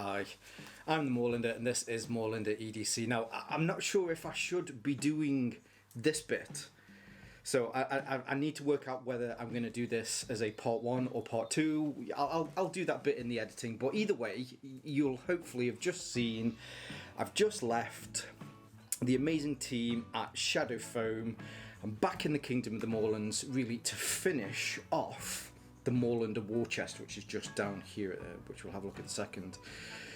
hi, I'm the Moorlander and this is Moorlander EDC. Now, I'm not sure if I should be doing this bit. So I need to work out whether I'm going to do this as a part 1 or part 2. I'll do that bit in the editing, but either way, you'll hopefully have just seen, I've just left the amazing team at Shadow Foam. I'm back in the Kingdom of the Moorlands, really to finish off the Moorlander War Chest, which is just down here, which we'll have a look at in a second.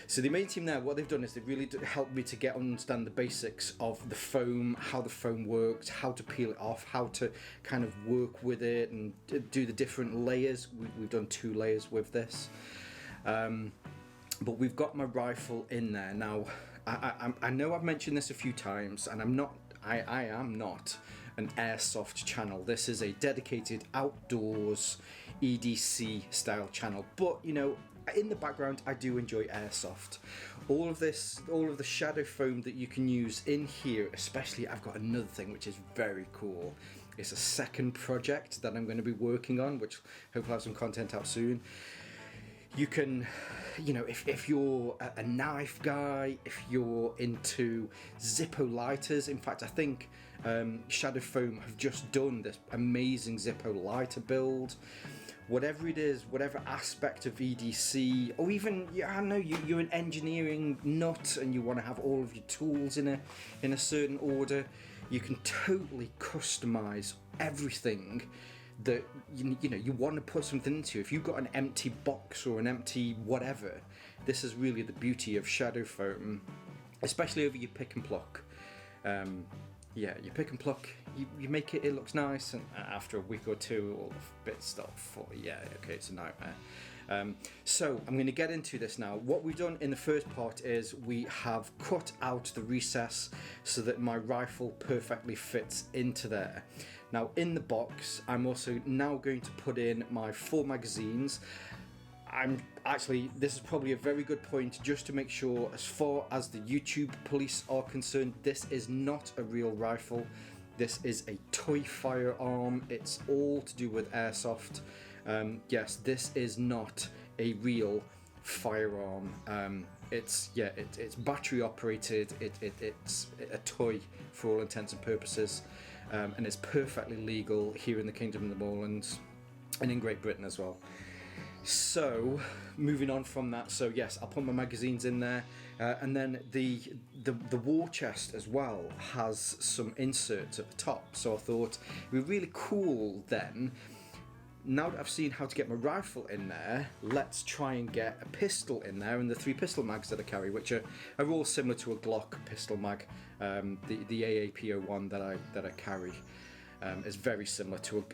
So the main team there, what they've done is they've really helped me to understand the basics of the foam, how the foam works, how to peel it off, how to kind of work with it and do the different layers. We've done 2 layers with this. But we've got my rifle in there. Now, I know I've mentioned this a few times, and I am not an airsoft channel. This is a dedicated outdoors EDC style channel, but you know, in the background I do enjoy airsoft. All of the shadow foam that you can use in here, especially I've got another thing which is very cool. It's a second project that I'm going to be working on, which hopefully have some content out soon. You can, you know, if you're a knife guy, if you're into Zippo lighters, in fact I think Shadow Foam have just done this amazing Zippo lighter build. Whatever it is, whatever aspect of EDC, or even, yeah, I know you're an engineering nut and you want to have all of your tools in a certain order, you can totally customize everything that you know you want to put something into. If you've got an empty box or an empty whatever, this is really the beauty of Shadow Foam, especially over your pick and pluck. Yeah, you pick and pluck, you make it looks nice, and after a week or 2 all the bits start falling. Yeah, okay, it's a nightmare. So I'm going to get into this now. What we've done in the first part is we have cut out the recess so that my rifle perfectly fits into there. Now in the box I'm also now going to put in my 4 magazines. This is probably a very good point just to make sure, as far as the YouTube police are concerned, this is not a real rifle. This is a toy firearm. It's all to do with airsoft. Yes, this is not a real firearm. It's battery operated. It's a toy for all intents and purposes, and it's perfectly legal here in the Kingdom of the Moorlands and in Great Britain as well. So, moving on from that, so yes, I'll put my magazines in there, and then the war chest as well has some inserts at the top. So I thought it would be really cool then, now that I've seen how to get my rifle in there, let's try and get a pistol in there, and the 3 pistol mags that I carry, which are all similar to a Glock pistol mag. The AAP01 that I carry is very similar to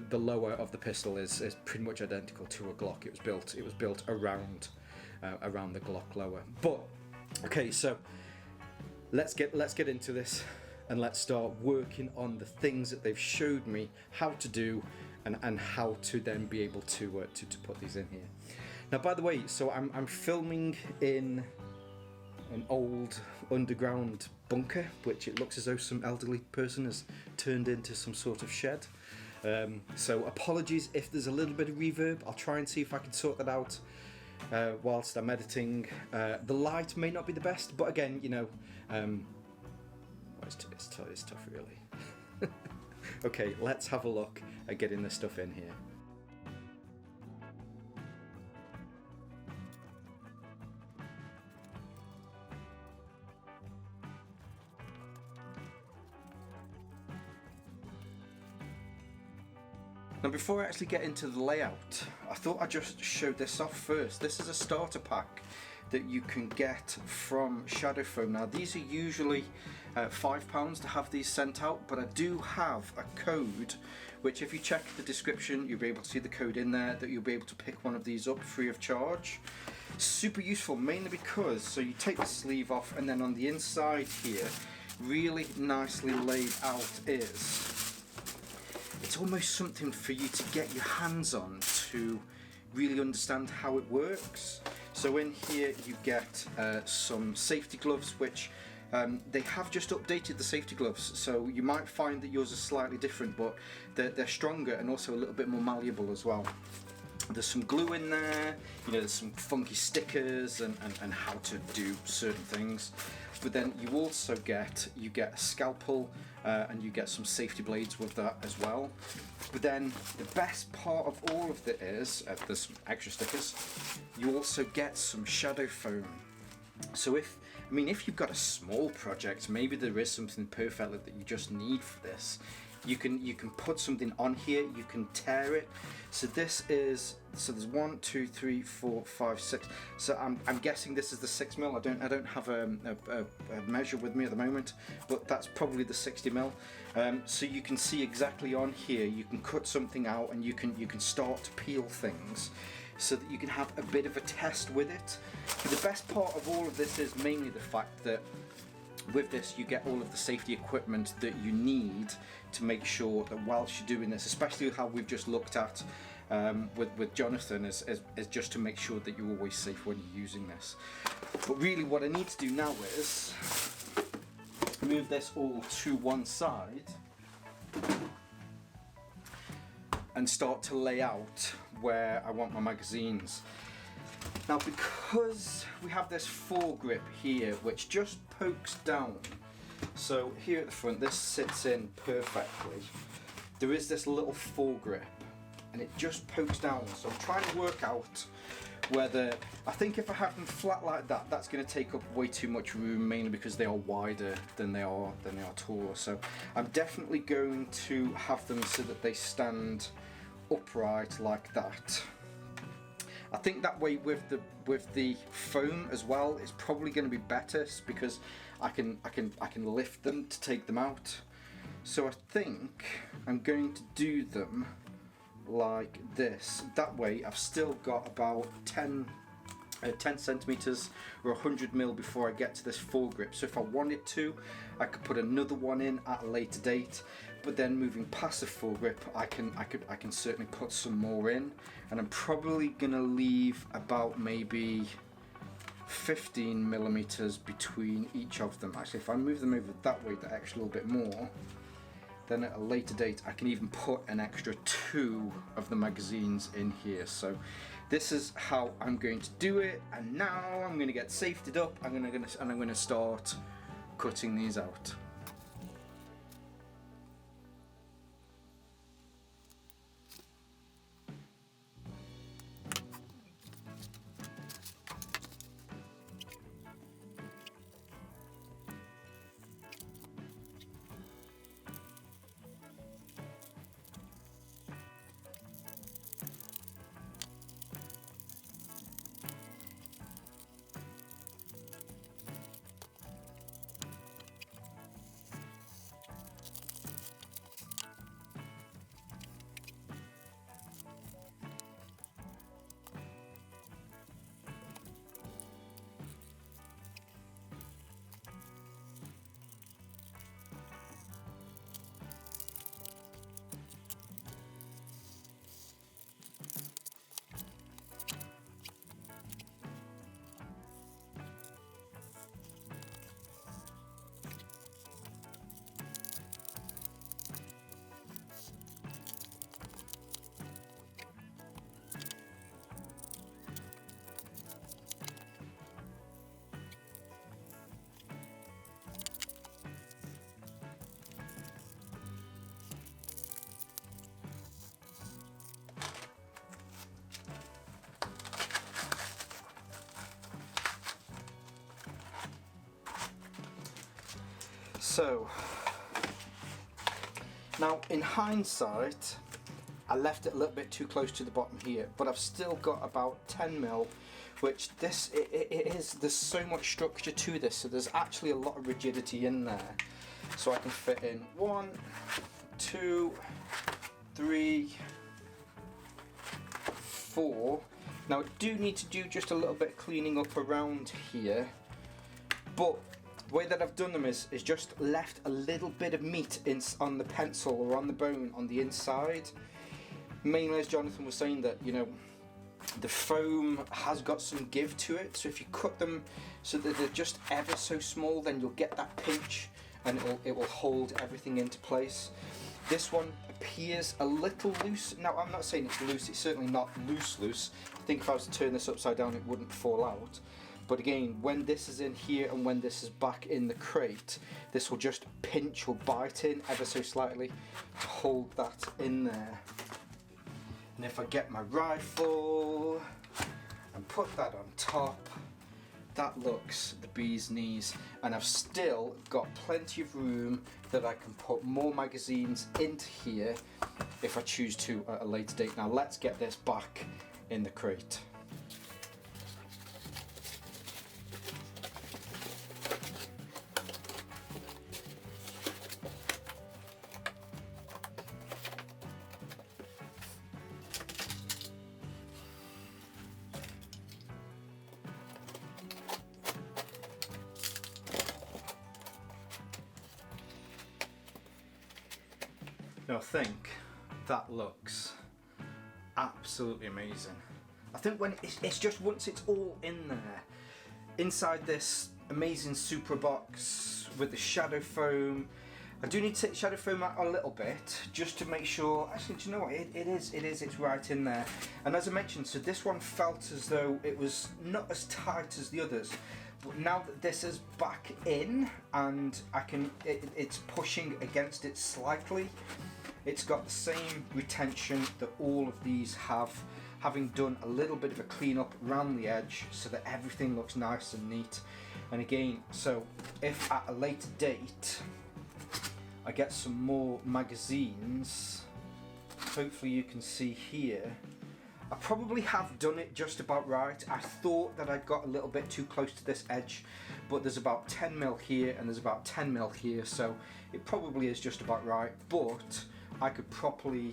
the lower of the pistol is pretty much identical to a Glock. It was built around the Glock lower. But okay, so let's get into this and let's start working on the things that they've showed me how to do and how to then be able to put these in here. Now, by the way, so I'm filming in an old underground bunker, which it looks as though some elderly person has turned into some sort of shed. So apologies if there's a little bit of reverb. I'll try and see if I can sort that out whilst I'm editing. The light may not be the best, but again, you know, it's tough really. Okay, let's have a look at getting this stuff in here. Now, before I actually get into the layout, I thought I'd just show this off first. This is a starter pack that you can get from Shadow Foam. Now, these are usually £5 to have these sent out, but I do have a code, which if you check the description, you'll be able to see the code in there, that you'll be able to pick one of these up free of charge. Super useful, mainly because, so you take the sleeve off, and then on the inside here, really nicely laid out is, it's almost something for you to get your hands on to really understand how it works. So in here you get some safety gloves, which they have just updated the safety gloves, so you might find that yours are slightly different, but they're stronger and also a little bit more malleable as well. there's some glue in there, you know, there's some funky stickers and how to do certain things. But then you also get a scalpel and you get some safety blades with that as well. But then the best part of all of it is, there's some extra stickers, you also get some shadow foam. So if you've got a small project, maybe there is something perfect that you just need for this, you can put something on here, you can tear it. So there's 1, 2, 3, 4, 5, 6. So I'm guessing this is the 6mm. I don't have a measure with me at the moment, but that's probably the 60mm. So you can see exactly on here, you can cut something out and you can start to peel things, so that you can have a bit of a test with it. But the best part of all of this is mainly the fact that with this you get all of the safety equipment that you need to make sure that whilst you're doing this, especially how we've just looked at with Jonathan, is just to make sure that you're always safe when you're using this. But really what I need to do now is move this all to one side and start to lay out where I want my magazines. Now, because we have this foregrip here which just pokes down, so here at the front this sits in perfectly, there is this little foregrip and it just pokes down, so I'm trying to work out whether, I think if I have them flat like that, that's going to take up way too much room, mainly because they are wider than they are taller. So I'm definitely going to have them so that they stand upright like that. I think that way with the foam as well, it's probably going to be better because I can lift them to take them out. So I think I'm going to do them like this. That way I've still got about 10 centimeters or 100mm before I get to this foregrip. So if I wanted to, I could put another one in at a later date. But then moving past the foregrip, I can certainly put some more in, and I'm probably gonna leave about maybe 15mm between each of them. Actually, if I move them over that way, that extra little bit more, then at a later date I can even put an extra 2 of the magazines in here. So this is how I'm going to do it, and now I'm going to get safetied up. I'm going to start cutting these out. So now in hindsight, I left it a little bit too close to the bottom here, but I've still got about 10mm, which this it is, there's so much structure to this, so there's actually a lot of rigidity in there. So I can fit in 1, 2, 3, 4. Now I do need to do just a little bit of cleaning up around here, but the way that I've done them is just left a little bit of meat on the pencil or on the bone on the inside. Mainly, as Jonathan was saying, that, you know, the foam has got some give to it, so if you cut them so that they're just ever so small, then you'll get that pinch and it will hold everything into place. This one appears a little loose. Now, I'm not saying it's loose, it's certainly not loose. I think if I was to turn this upside down, it wouldn't fall out. But again, when this is in here and when this is back in the crate, this will just pinch or bite in ever so slightly to hold that in there. And if I get my rifle and put that on top, that looks the bee's knees. And I've still got plenty of room that I can put more magazines into here if I choose to at a later date. Now let's get this back in the crate. Now I think that looks absolutely amazing. I think when it's just once it's all in there, inside this amazing super box with the shadow foam. I do need to take the shadow foam out a little bit just to make sure. Actually, do you know what? It's right in there. And as I mentioned, so this one felt as though it was not as tight as the others. But now that this is back in and it's pushing against it slightly, it's got the same retention that all of these have, having done a little bit of a clean up around the edge so that everything looks nice and neat. And again, so if at a later date I get some more magazines, hopefully you can see here, I probably have done it just about right. I thought that I'd got a little bit too close to this edge, but there's about 10mm here and there's about 10mm here, so it probably is just about right. But I could probably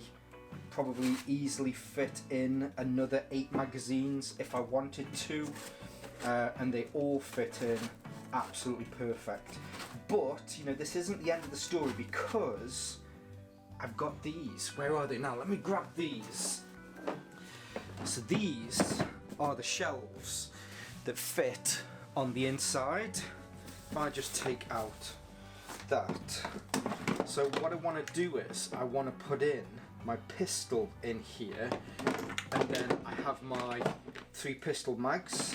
easily fit in another 8 magazines if I wanted to, and they all fit in absolutely perfect. But you know, this isn't the end of the story, because I've got these. Where are they now? Let me grab these. So these are the shelves that fit on the inside. If I just take out that. So what I want to do is I want to put in my pistol in here, and then I have my 3 pistol mags.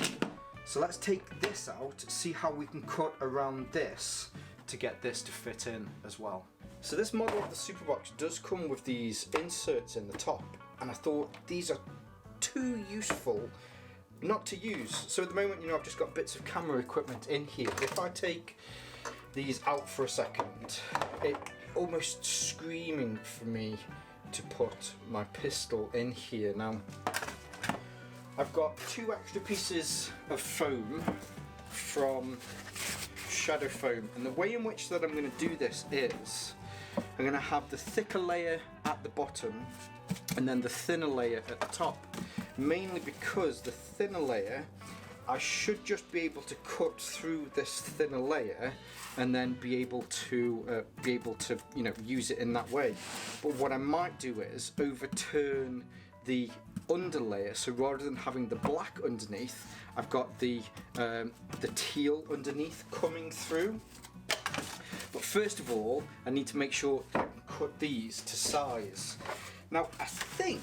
So let's take this out, see how we can cut around this to get this to fit in as well. So this model of the Superbox does come with these inserts in the top, and I thought these are too useful not to use. So at the moment, you know, I've just got bits of camera equipment in here. If I take these out for a second, it almost screaming for me to put my pistol in here. Now I've got 2 extra pieces of foam from Shadow Foam, and the way in which that I'm going to do this is I'm going to have the thicker layer at the bottom and then the thinner layer at the top, mainly because the thinner layer, I should just be able to cut through this thinner layer and then be able to you know, use it in that way. But what I might do is overturn the underlayer, so rather than having the black underneath, I've got the teal underneath coming through. But first of all, I need to make sure that I can cut these to size. Now I think,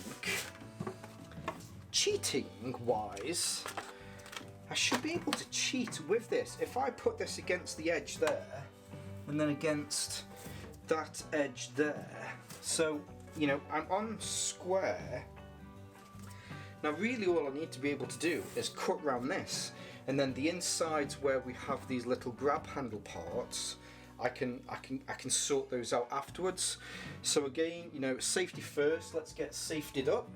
cheating wise, I should be able to cheat with this. If I put this against the edge there, and then against that edge there, so, you know, I'm on square. Now really all I need to be able to do is cut round this, and then the insides where we have these little grab handle parts, I can sort those out afterwards. So again, you know, safety first, let's get safetied up.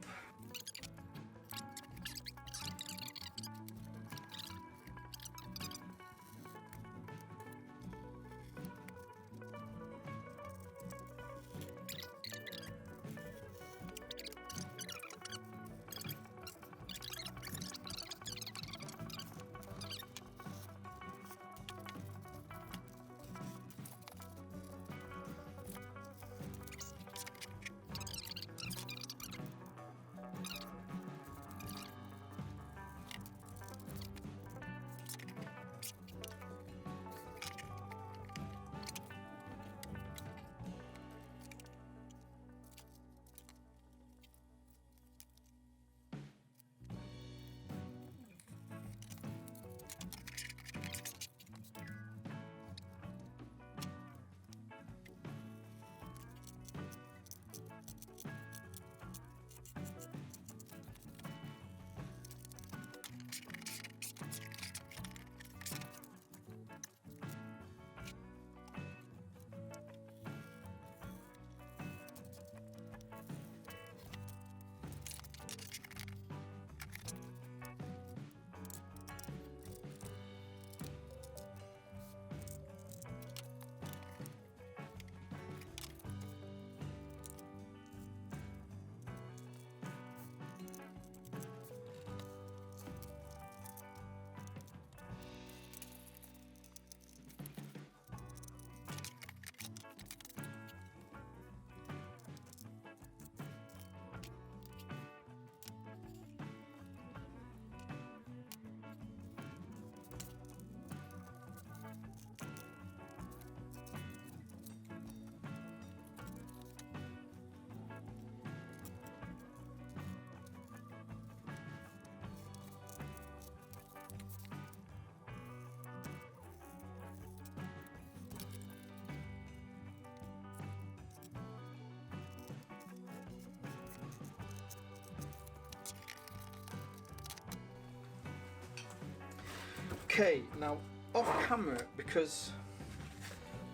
Okay, now off camera, because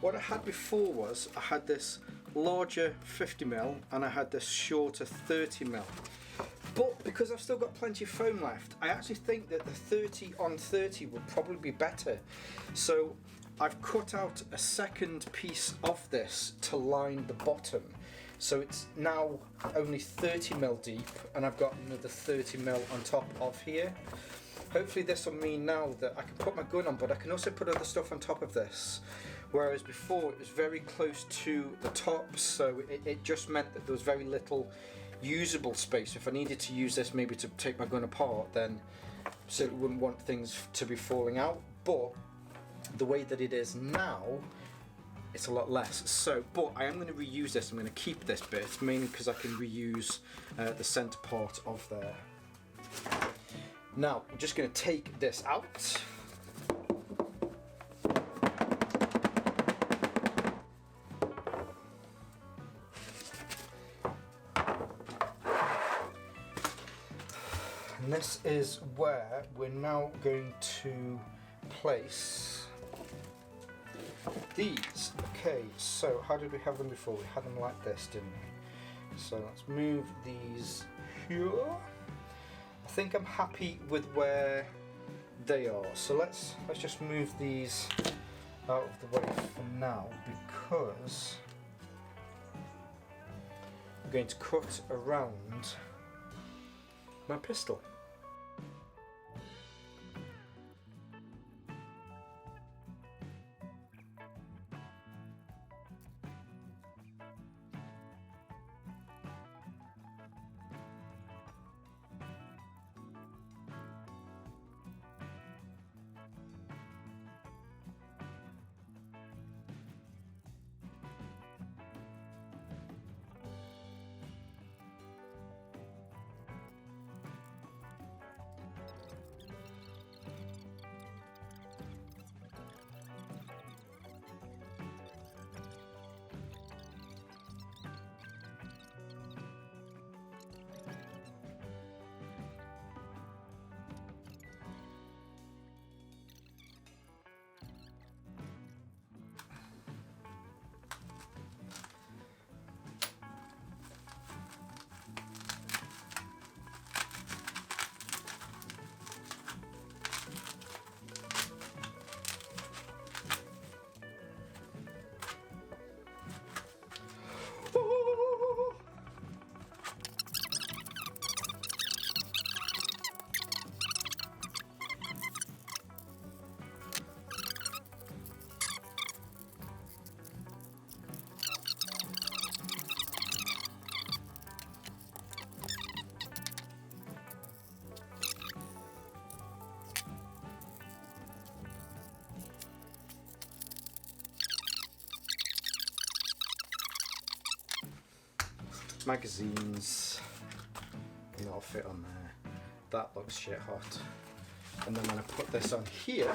what I had before was I had this larger 50mm and I had this shorter 30mm. But because I've still got plenty of foam left, I actually think that the 30 on 30 would probably be better. So I've cut out a second piece of this to line the bottom. So it's now only 30mm deep, and I've got another 30mm on top of here. Hopefully this will mean now that I can put my gun on, but I can also put other stuff on top of this. Whereas before it was very close to the top, so it just meant that there was very little usable space. If I needed to use this maybe to take my gun apart, then certainly wouldn't want things to be falling out. But the way that it is now, it's a lot less. So, but I am going to reuse this. I'm going to keep this bit, mainly because I can reuse the centre part of there. Now, I'm just going to take this out. And this is where we're now going to place these. Okay, so how did we have them before? We had them like this, didn't we? So let's move these here. I think I'm happy with where they are. So let's just move these out of the way for now, because I'm going to cut around my pistol. Magazines, and that'll fit on there. That looks shit hot. And then when I put this on here,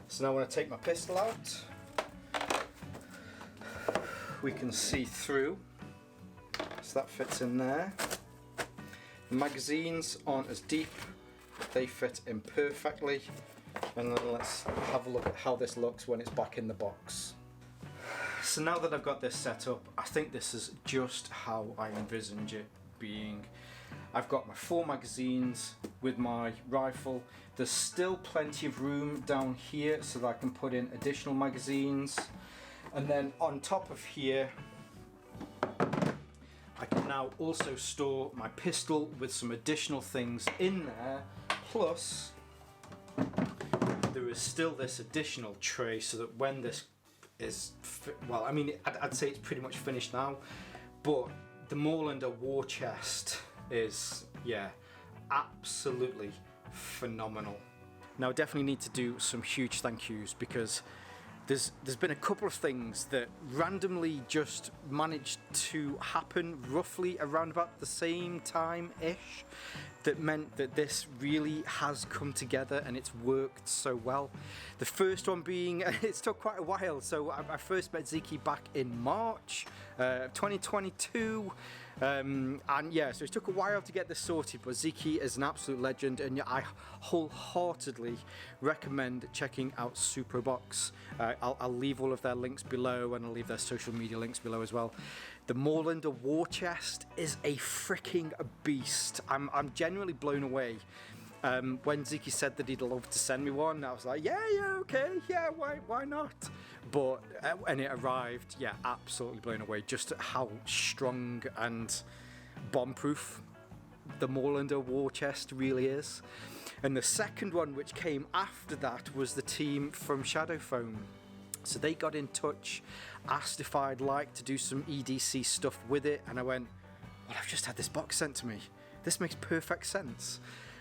so now when I take my pistol out, we can see through, so that fits in there. The magazines aren't as deep, they fit in perfectly. And then let's have a look at how this looks when it's back in the box. So now that I've got this set up, I think this is just how I envisage it being. I've got my 4 magazines with my rifle. There's still plenty of room down here so that I can put in additional magazines. And then on top of here, I can now also store my pistol with some additional things in there. Plus, there is still this additional tray so that when this is, well, I mean, I'd say it's pretty much finished now, but the Moorlander War Chest is, yeah, absolutely phenomenal. Now I definitely need to do some huge thank yous, because there's been a couple of things that randomly just managed to happen roughly around about the same time-ish that meant that this really has come together and it's worked so well. The first one being, it's took quite a while, so I first met Ziki back in March, 2022. And yeah, so it took a while to get this sorted, but Ziki is an absolute legend, and I wholeheartedly recommend checking out Superbox. I'll leave all of their links below, and I'll leave their social media links below as well. The Moorlander War Chest is a freaking beast. I'm genuinely blown away. When Ziki said that he'd love to send me one, I was like, yeah, okay, yeah, why not? But when it arrived, yeah, absolutely blown away. Just how strong and bomb-proof the Moorlander War Chest really is. And the second one, which came after that, was the team from Shadow Foam. So they got in touch, asked if I'd like to do some EDC stuff with it, and I went, well, I've just had this box sent to me. This makes perfect sense.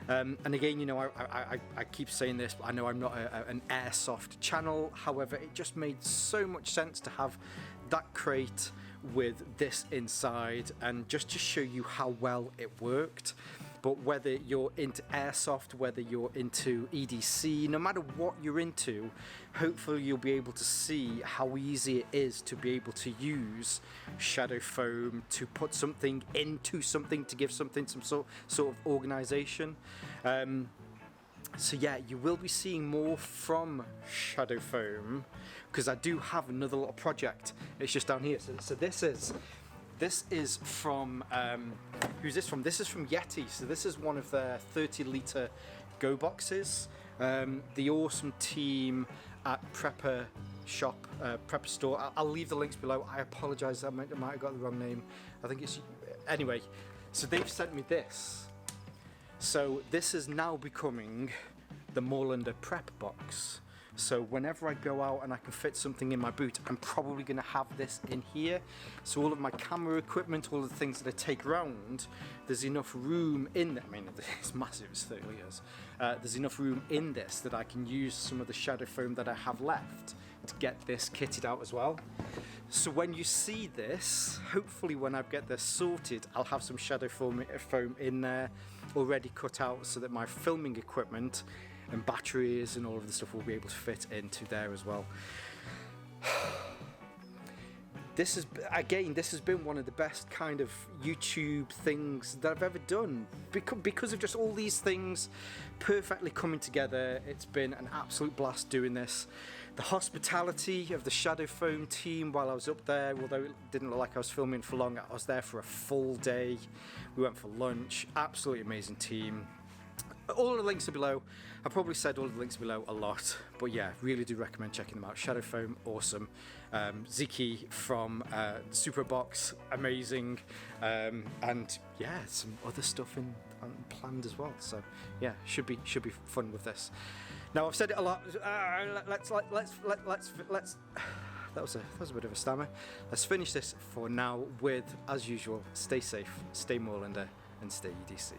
And again, you know, I keep saying this, but I know I'm not an airsoft channel. However, it just made so much sense to have that crate with this inside, and just to show you how well it worked. But whether you're into airsoft, whether you're into EDC, no matter what you're into, hopefully you'll be able to see how easy it is to be able to use Shadow Foam to put something into something, to give something some sort of organization. So yeah, you will be seeing more from Shadow Foam, because I do have another little project. It's just down here. So this is from, who's this from? This is from Yeti. So this is one of their 30-litre go boxes. The awesome team at Prepper Shop, Prepper Store. I'll leave the links below. I apologise, I might have got the wrong name. I think it's, anyway, so they've sent me this. So this is now becoming the Moorlander Prep Box. So whenever I go out and I can fit something in my boot, I'm probably going to have this in here. So all of my camera equipment, all of the things that I take around, there's enough room in there. I mean, it's massive, it's 30 litres. There's enough room in this that I can use some of the Shadow Foam that I have left to get this kitted out as well. So when you see this, hopefully when I get this sorted, I'll have some Shadow Foam in there already cut out, so that my filming equipment and batteries and all of the stuff will be able to fit into there as well. This has been one of the best kind of YouTube things that I've ever done, because of just all these things perfectly coming together. It's been an absolute blast doing this. The hospitality of the Shadow Foam team while I was up there, although it didn't look like I was filming for long, I was there for a full day. We went for lunch. Absolutely amazing team. All the links are below. I probably said all the links below a lot, but yeah, really do recommend checking them out. Shadow Foam, awesome. Ziki from Superbox, amazing. And yeah, some other stuff planned as well. So yeah, should be fun with this. Now I've said it a lot. Let's. That was a bit of a stammer. Let's finish this for now with, as usual, stay safe, stay Moorlander, and stay EDC.